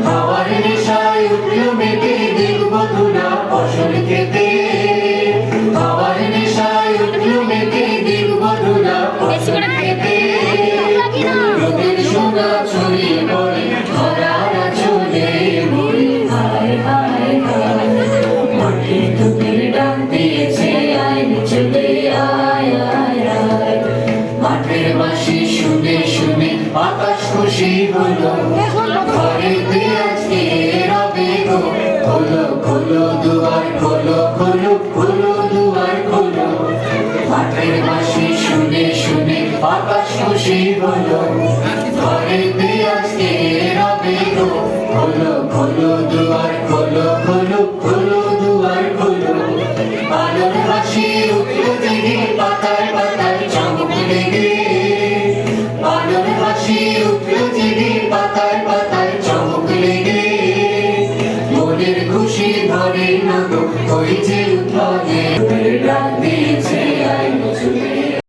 হাওয়ার নেশায় উঠল মেতে দেখবো ধুলা ফসল খেতে, হাওয়ার নেশায় উঠল মেতে দেখবো ধুলা ফসল খেতে। রোদের সোনা ছড়িয়ে পড়ে ধরার আঁচলে মরি, হায় হায় হায়। মাটির দুধের ডাক দিয়েছে আয় চলে আয় আয় আয়। মাঠের বাঁশি শুনে শুনে আকাশ খুশি হলো, ঘরেতে আজকে রবে গো। খোলো খোলো দুয়ার খোলো খোলো খোলো দুয়ার খোলো। মাঠের বাঁশি শুনে শুনে আকাশ খুশি হলো, ঘরেতে আজকে রবে গো। খোলো খোলো দুয়ার খোলো খোলো খোলো দুয়ার খোলো। আলোর হাসি উঠল জেগে পাতায় পাতায় চমক লেগে, আলোর হাসি উঠল জেগে পাতায় পাতায় চমক লেগে। মনের খুশি ভরে না গো ওই যে